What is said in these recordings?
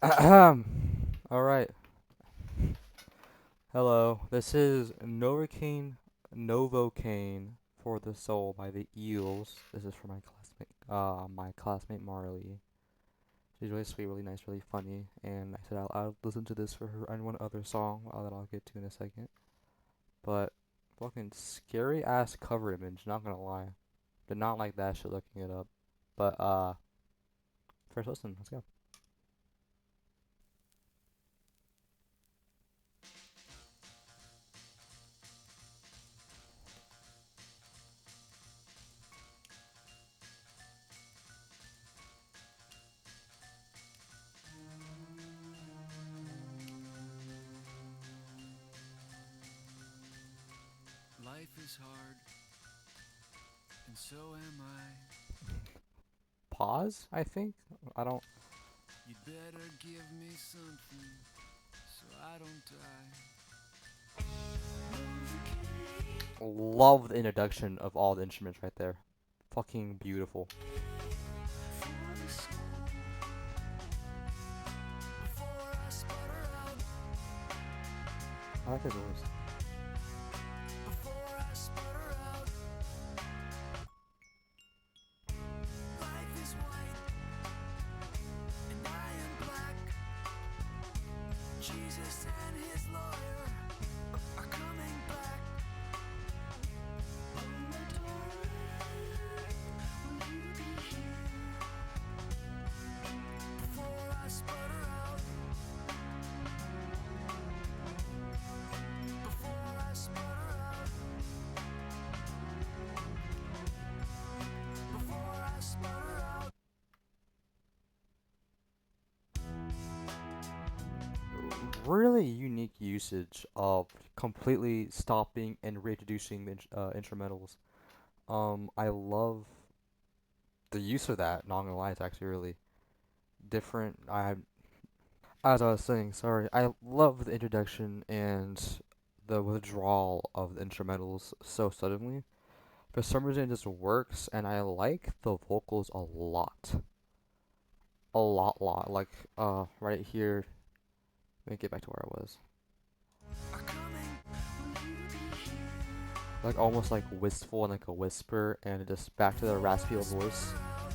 Ahem. All right. Hello. This is Novocaine for the Soul by the Eels. This is for my classmate Marley. She's really sweet, really nice, really funny, and I said I'll listen to this for her and one other song that I'll get to in a second. But fucking scary ass cover image, not gonna lie. Did not like that shit looking it up. But first listen, let's go. Life is hard, and so am I. Pause, I think. I don't You'd better give me something so I don't die. love the introduction of all the instruments right there. Fucking beautiful. For the soul, before I sputter out, I like his voice. before I sputter out. Life is white, and I am black. Jesus and his lawyer are coming back. On the door, will you be here? Before I sputter out, before I sputter out, before I sputter out. Really unique usage of completely stopping and reintroducing the instrumentals. I love the use of that. Not gonna lie, it's actually really different. As I was saying, sorry, I love the introduction and the withdrawal of the instrumentals so suddenly. For some reason, it just works, and I like the vocals a lot. A lot. Like, right here. Let me get back to where I was. Are coming, will you be here? Like, almost like wistful and like a whisper, and just back to the Before raspy I voice. sputter out,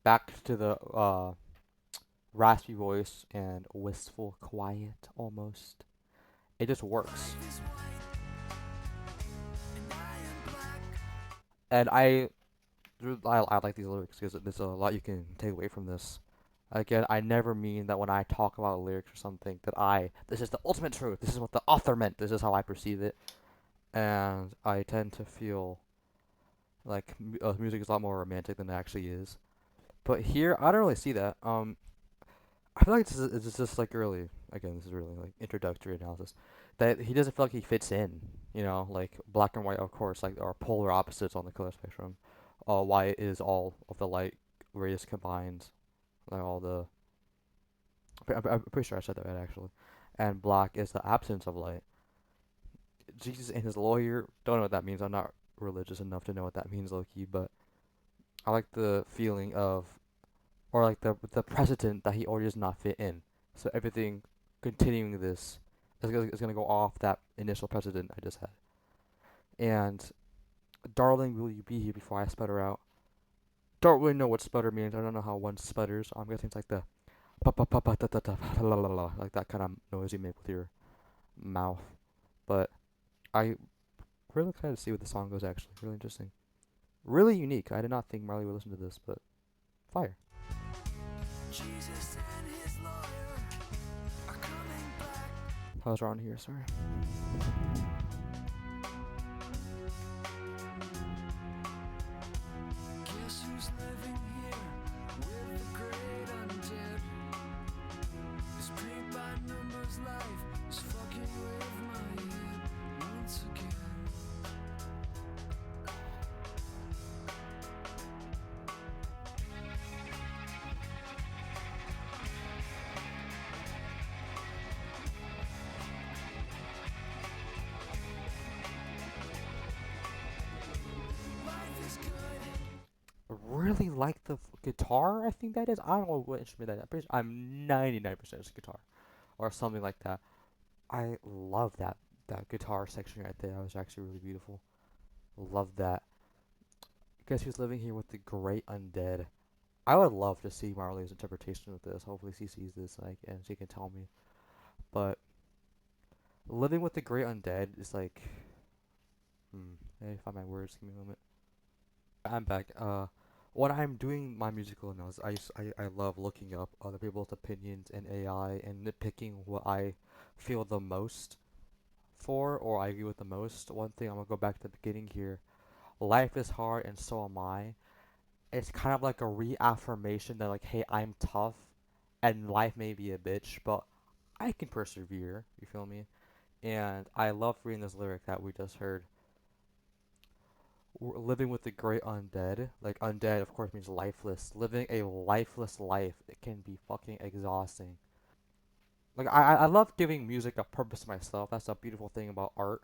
Back to the, raspy voice and wistful, quiet, almost. It just works. life is white, and I am black. And I like these lyrics because there's a lot you can take away from this. Again, I never mean that when I talk about lyrics or something that this is the ultimate truth. This is what the author meant. This is how I perceive it. And I tend to feel like music is a lot more romantic than it actually is. But here, I don't really see that. I feel like it's just like early. Again, this is really like introductory analysis. That he doesn't feel like he fits in. You know, like black and white, of course, like are polar opposites on the color spectrum. White is all of the light rays combined, like all the. I'm pretty sure I said that right actually. And black is the absence of light. Jesus and his lawyer, don't know what that means. I'm not religious enough to know what that means, low key, but I like the feeling of, or like the precedent that he already does not fit in. So everything continuing this is gonna go off that initial precedent I just had. And darling, will you be here before I sputter out? Don't really know what sputter means. I don't know how one sputters. I'm guessing it's like the pa pa pa pa ta ta ta la la la, like that kind of noise you make with your mouth. But I really kind of see where the song goes. Actually, really interesting, really unique. I did not think Marley would listen to this, but fire. Jesus and his lawyer are coming back. I was wrong here. Sorry. Guess who's living here with the great undead? This paint by numbers life is fucking with my head once again. like the guitar. I think that is. I don't know what instrument that is. I'm 99% it's guitar or something like that. I love that guitar section right there. That was actually really beautiful. Love that. Guess who's living here with the great undead? I would love to see Marley's interpretation of this. Hopefully she sees this like and she can tell me. But living with the great undead is like let me find my words, give me a moment. I'm back. When I'm doing my musical analysis, I love looking up other people's opinions and AI and nitpicking what I feel the most for or I agree with the most. One thing I'm gonna go back to the beginning here. Life is hard and so am I. It's kind of like a reaffirmation that like, hey, I'm tough and life may be a bitch, but I can persevere. You feel me? And I love reading this lyric that we just heard. Living with the great undead. Like undead, of course, means lifeless. Living a lifeless life, it can be fucking exhausting. Like I love giving music a purpose to myself. That's a beautiful thing about art.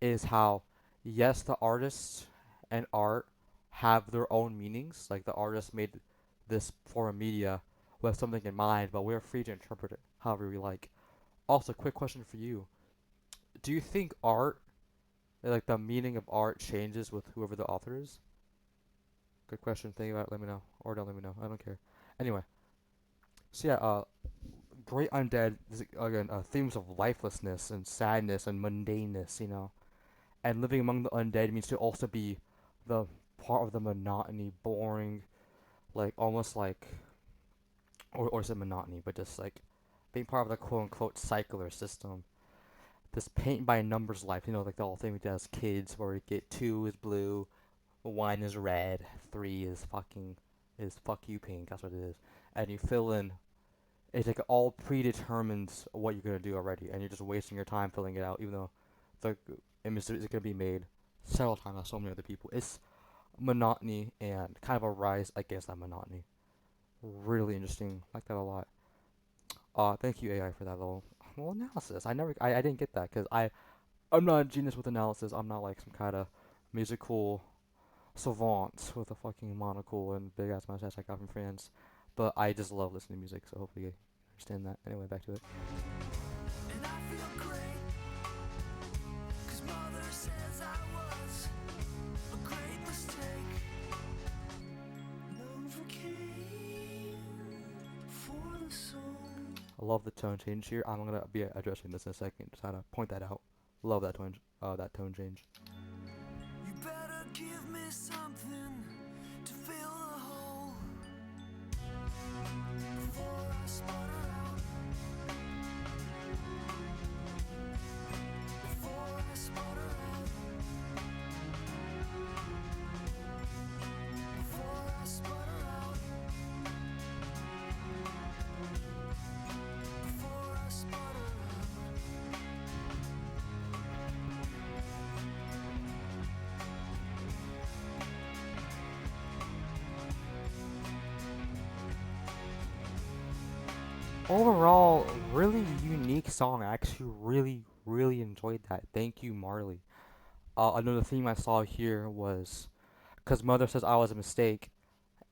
Is how, yes, the artists and art have their own meanings. Like the artist made this form of media with something in mind, but we're free to interpret it however we like. Also, quick question for you: do you think art, like the meaning of art, changes with whoever the author is? Good question. Think about it. Let me know, or don't let me know. I don't care. Anyway, so yeah, great undead is again themes of lifelessness and sadness and mundaneness. And living among the undead means to also be the part of the monotony, boring, like almost like, or is it monotony, but just like being part of the quote unquote cycler system. This paint by numbers life, like the whole thing we did as kids, where we get 2 is blue, 1 is red, 3 is fuck you pink. That's what it is, and you fill in. It's like all predetermines what you're gonna do already, and you're just wasting your time filling it out, even though the image is gonna be made several times by so many other people. It's monotony and kind of a rise against that monotony. Really interesting. Like that a lot. Thank you AI for that little analysis. I didn't get that because I'm not a genius with analysis. I'm not like some kind of musical savant with a fucking monocle and big ass mustache I got from France. But I just love listening to music, so hopefully you understand that. Anyway, back to it. And I feel great, 'cause mother says I was a great mistake. Novocaine for the soul. I love the tone change here. I'm gonna be addressing this in a second. Just to point that out. Love that tone change. You better give me something to fill the hole before I sputter out. Before I sputter out. Before I sputter out. Before I sputter out. Overall, really unique song. I actually really enjoyed that. Thank you, Marley. Another theme I saw here was because Mother says I was a mistake,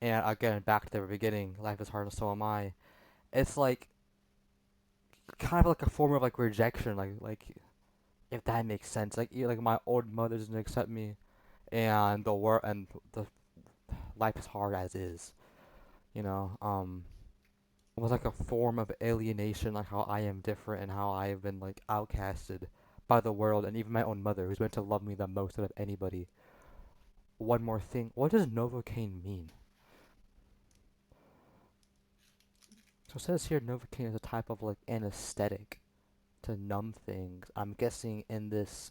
and again, back to the beginning, life is hard and so am I. It's like kind of like a form of like rejection, like if that makes sense. Like like my old mother doesn't accept me, and the life is hard as is. You know, was like a form of alienation, like how I am different and how I have been like outcasted by the world and even my own mother, who's meant to love me the most out of anybody. One more thing, what does Novocaine mean? So it says here Novocaine is a type of like anesthetic to numb things. I'm guessing in this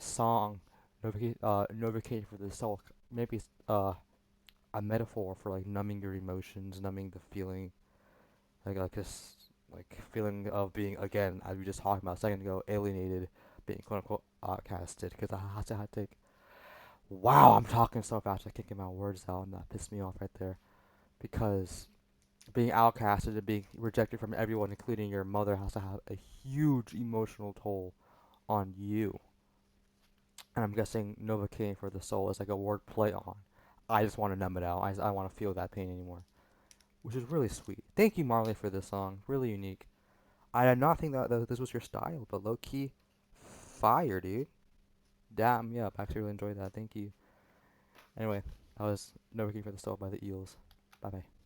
song, Novocaine for the Soul, maybe it's a metaphor for like numbing your emotions, numbing the feeling, like this like feeling of being again, as we just talked about a second ago, alienated, being quote unquote outcasted. Because I had to take. Wow, I'm talking so fast, I can't get my words out, and that pissed me off right there. Because being outcasted and being rejected from everyone, including your mother, has to have a huge emotional toll on you. And I'm guessing Novocaine for the Soul is like a word play on I just want to numb it out. I want to feel that pain anymore, which is really sweet. Thank you, Marley, for this song. Really unique. I did not think that this was your style, but low key, fire, dude. Damn, yeah, I actually really enjoyed that. Thank you. Anyway, that was Novocaine For The Soul by the Eels. Bye bye.